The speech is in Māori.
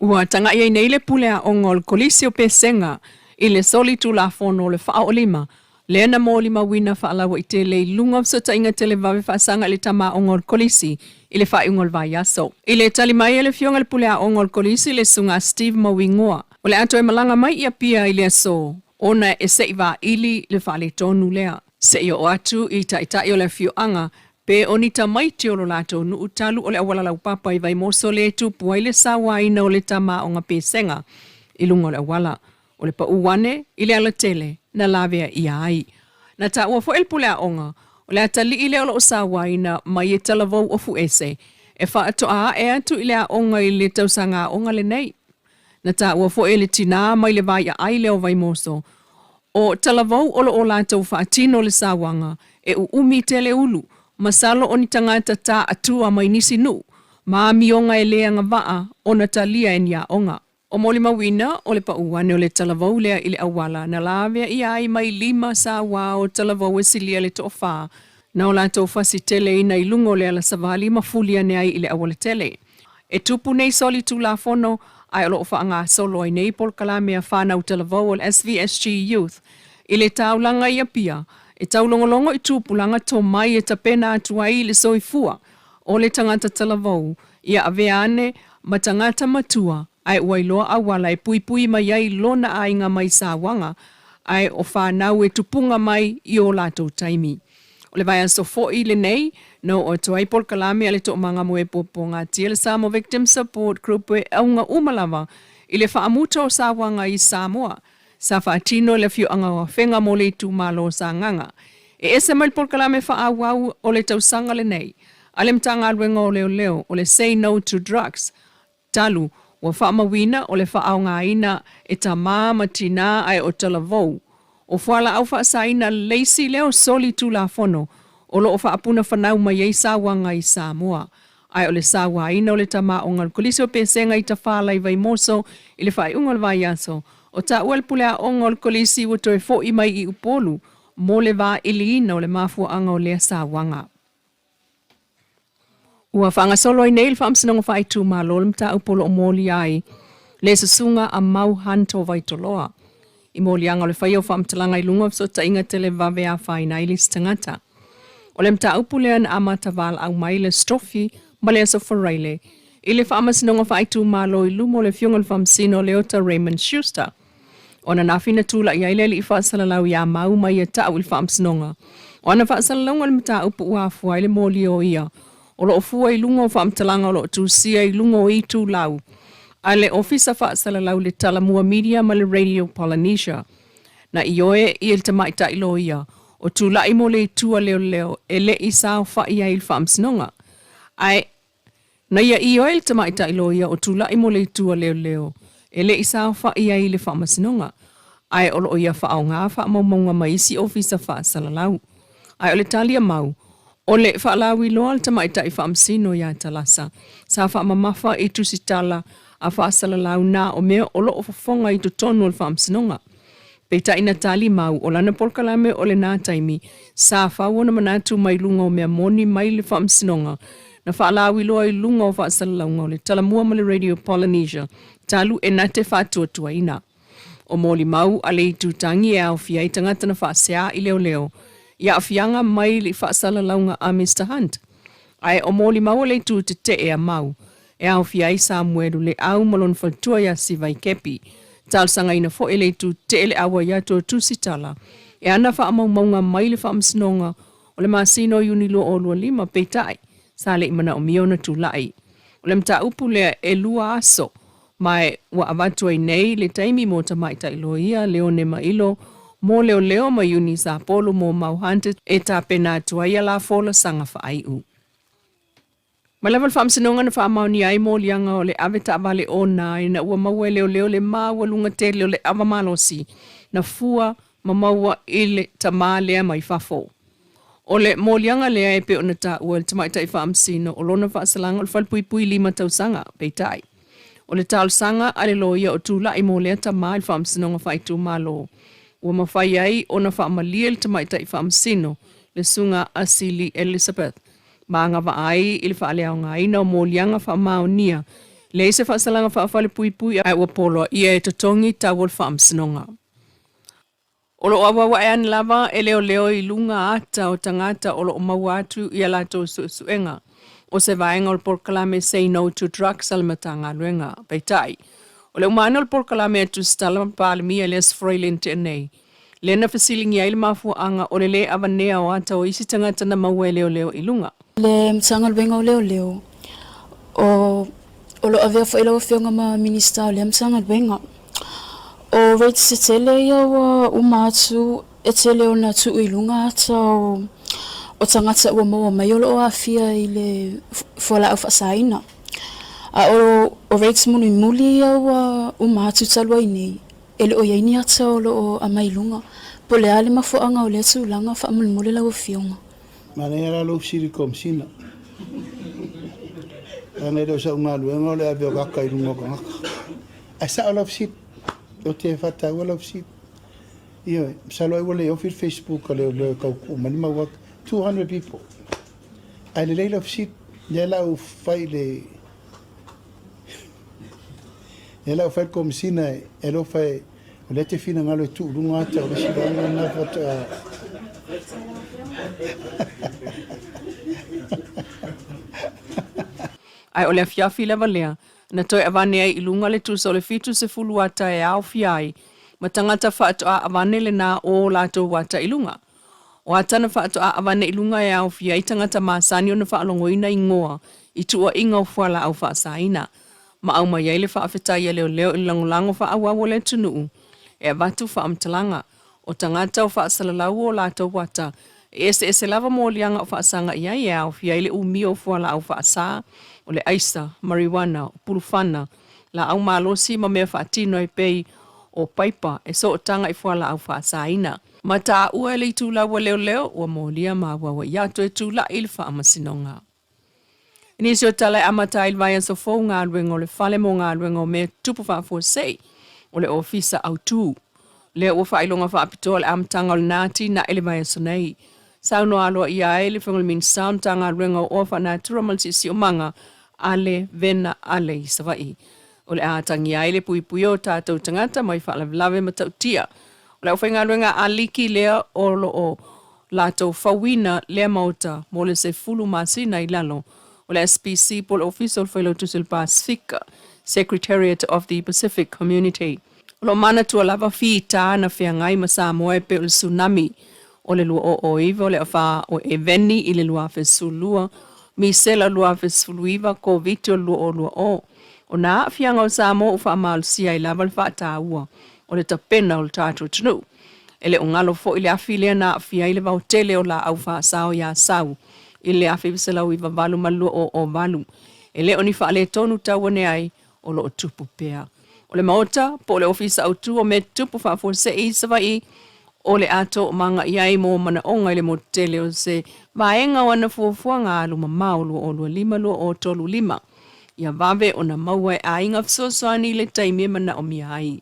Ua tanga ia nei le pulea o ngol kolisio pesenga i le soli tu la fono le faa o lima. Le na mo lima wina faa lawa i te le lunga so ta inga tele vave faa sanga le tama o ngol kolisi i le faa i ngol vai aso. I le tali mai e le fionga le pulea o ngol kolisi le sunga Steve Mawingoa. O le ato e malanga mai ia pia i le aso. Ona e se iwa ili le faa le tonu lea. Se i o atu i ta o le fioanga. Pe onita mai te olo lato nu utalu o le awala lau papa i vai moso le tupu ai le sawa ina o le tama o ngā pesenga i lunga o le awala. O le pa uwane i le ala tele na lavea i ai. Na ta ua fo elpulea onga o le atali i le olo o sawa ina mai e talavou o fu ese. E wha ato a e atu i le a onga i le tausanga onga le nei. Na ta ua fo ele tina mai le vai a ai le o vai moso. O talavou olo o lato wha atino le sawanga e umi tele ulu. Masalo o ni tangata ta atua mai nisi nu. Maa mionga e lea nga waa o na talia e nia onga. O moli mawina o le pauane o le talavou lea ili awala na lavea i ai mai lima sa wa o talavou e silia le tofa. Na o la tofa si tele ina ilungo lea la savali mafulia ne ai ili awala tele. E tupu nei soli tu la fono ai olo ofa anga solo ai nei pol kalamea whana o talavou o le SVSG Youth. Ile taulanga ia pia. E taulongolongo i tūpulanga tō mai e tapena atua i le soifua o le tangata talavou ia aveane ma tangata matua ai wailoa awala e pui mai ai lona ainga mai sāwanga ai o whanau e tupunga mai i o lātou taimi. O le vai aso fo i le nei no o toai pol kalame ale tō manga mo e popo ngā tia le Samoa Victim Support Group e aunga umalava i le whaamuta o sāwanga i Samoa. Sa whaatino le fiu anga o whenga mo le tu malo sa nganga. E ese mai pol kalame whaawau o le tausanga le nei. Ale mtanga alwenga o leo o le Say No to Drugs. Talu, wa whaamawina o le whaaonga ina e ta māma tina ai o talavou. O whala au whaasaina leisi leo soli tu la fono. O lo o whaapuna whanau mai ei sāwanga i Samoa. Ai o le sāwa ina o le tama o ngal kolisio pesenga i ta whala i vai moso i le whai ungal vai aso. O ta uel pulea o ngol kolisi wato e fo i mai i upolu, mo le vā ili ina o le mafua anga o lea sāwanga. Ua whanga solo i neil whaamsinonga whai tū malo le mta upolo o moli ai, le sasunga a mau hanto vai toloa. I moli anga o le whai o whaamtalanga i lunga so ta inga tele vave a whai na ilis tangata. O le mta upulea na amata val au mai le strofi, ma le aso whareile, i le whaamasinonga whai tū malo i lumo le fionga le whaamsino le ota Raymond Schuster. Ona nafina tula i ailele i whaasalalau ia mau mai e tau il whaamsinonga. Ona whaasalalau le mta upu uafua i le moli o ia. O lo ofua i lungo whaamtalanga o lo tūsia i lungo i tū lau. A le ofisa whaasalalau le talamua media ma le Radio Polynesia. Na i oe i il tamaita i lo ia. O tū lai mo le tua leo e le i sao wha i il whaamsinonga. Ai, na ia i oe il tamaita i lo ia o tū lai mo le tua leo. E le isa wha ia i le whaamasinonga. Ai olo o ia wha au ngā wha maumaunga mai isi ofisa wha salalau. Ai o le talia mau. O le wha lau i loa le tamaita i whaamsino ia talasa. Sa wha mamafa i tusitala a wha salalau nā o mea olo o whafonga i to tonu o le whaamsinonga. Peita ina tali mau o lana polkalame o le nā taimi. Sa wha wana manatu mai lunga o mea moni mai le whaamsinonga. Na wha lau i loa i lunga o wha salalau o le talamua ma le Radio Polynesia. Talu e nate whātua ina. O moli mau a le i tūtangi e au fia i tangata na whaasea i leo. Ia a fianga mai li whaasala launga a Mr. Hunt. Ai o moli mau a le tū te e a mau. E au fia i Samuelu le au malon whaltua ia si vai kepi. Talsanga ina fo e le tū te ele awa ia tō tūsitala. E ana wha maunga mai le whaamsinonga o le masino unilo o lua lima peitai. Sa le imana o miona tū lai. O le mta upu lea e lua aso. Mai wa avatua i nei le taimi mo tamaita ilo ia leo ne mailo mo leo ma uni sa polo mo mauhante e ta pena atua ia la fola sanga whaai u. Ma level whaamsinonga na whaamauni ai mo lianga o le aveta avale o nai na ua maua leo le maua lunga te leo le avamalosi na fua ma maua ile tamaa lea mai fafo. O le mo lianga lea e pe o na ta ua le tamaita i whaamsino o lona whaasalanga o le whalpui lima tausanga peitai. O le talsanga ale loia o tūla i mōlea ta mai whaamsinonga whaitu malo. Ua mawhai ai o na whaamalia le tamaita i whaamsino le sunga Asili Elizabeth. Maanga wa ai i le whaaleao ngā ina o mōlianga whaamaunia Le se whaasalanga whaafale pui pui ai wapolo ia e totongi tawol whaamsinonga. Olo awawa e an lava e leo I lunga ata o tangata olo o mawatu ia lato suenga. O se vaenga o porkalame say no to drugs almatanga luenga. Peitai. Ole umana o porkalame tu stala palmi alias freilente nei. Lena fasiling ia ilma fu anga ole le avanea o ata o isi tangata na mawe leo ilunga. Le mtanga luenga o leo. O lo avea fo ilo fionga ma minister le mtanga luenga. O rate se tele ia umatu e tele o na tu ilunga ata o tangata ua maua mai o afia I le fola au whaasaina. O rates munu I muli ia umatu talua I nei. Ele o iaini ata o lo amailunga. Po le ale mafoanga o le atu ulanga whaamulmule lau fionga. Mana era lo siri komsina. Ana do sa unga luenga o le aveo kaka ilunga kangaka. Asa o sit. O te whata wala sit. Ia, salo ai wale ofir Facebook le kauku mani maua 200 people. Ai le leila sit le lau fai le lau fai komsina e lo fai o le te fina ngalo tu lunga ata o le siranga na fata. Ai ole afiafi leva lea, na toi avane ai ilunga le tu so le fitu se fulu ata e au fiai, ma tangata whaato a avane le nā o lato wata ilunga. O atana whaato a avane ilunga e au fiai tangata maasani o na whaalongoina I ngoa, I tua inga o whala au whaasaina. Ma au mai eile whaafetai e leo ilangulango whaawawo le tunuu, e avatu whaamtalanga, o tangata o whaasalalau o lato wata, ese lava mōlianga o whaasanga ia e au fiai le umi o whala au whaasa, o le aisa, marijuana, o pulufana, la au malosi ma mea whaatino e pei o paipa e so o tanga I whala au whaasaina. Ma tā ua le I tūlaua leo o mōlia ma wawa iato e tūla ili whaamasinonga. Inisi o tala amata il vai so fo ngā luenga o le whale mo ngā luenga o mea tupu whaafo sei o le ofisa au tū. Le ua whailonga whaapitoa le amtanga o le nāti na ele vai so nei. Sauno aloa ia e le whangol min samtanga luenga o ofa na turamalsisi o manga ale vena ale I savai. O le ātangi a ele pui o tātou tangata mai whaalawlawe matautia. O le whainga luenga a liki lea o lo o lātou whawina lea mauta mo le se fulu masina I lalo. O le SPC Pol Official Fellow Tusil Pacifica, Secretariat of the Pacific Community. O lo mana tua lava fi tā na whiangai ma Samoa e pe o le tsunami. O le lua o iwa o le awha o e veni I le lua fesulua. Mi sela lua fesuluiva ko viti o lua o. O na whianga o Samoa uwha amalusia I lava le wha ua. O le tapena o le tātou tunu. Ele o ngalo fo I le awhilea na awhia I le vautele o la au wha sao ya sau. I le awhi visalau I vavalu malu o valu. Ele o ni wha le tonu tawane ai o lo o tupu pea. O le maota po le ofisa au tu o me tupu wha fo se I savai o le ato o manga iai mo mana onga I le motele o se vaenga wana fuafua ngā luma maulu o lua lima lua o tolu lima. Ia vave o na maua a inga fsosoani le taimie mana o miai.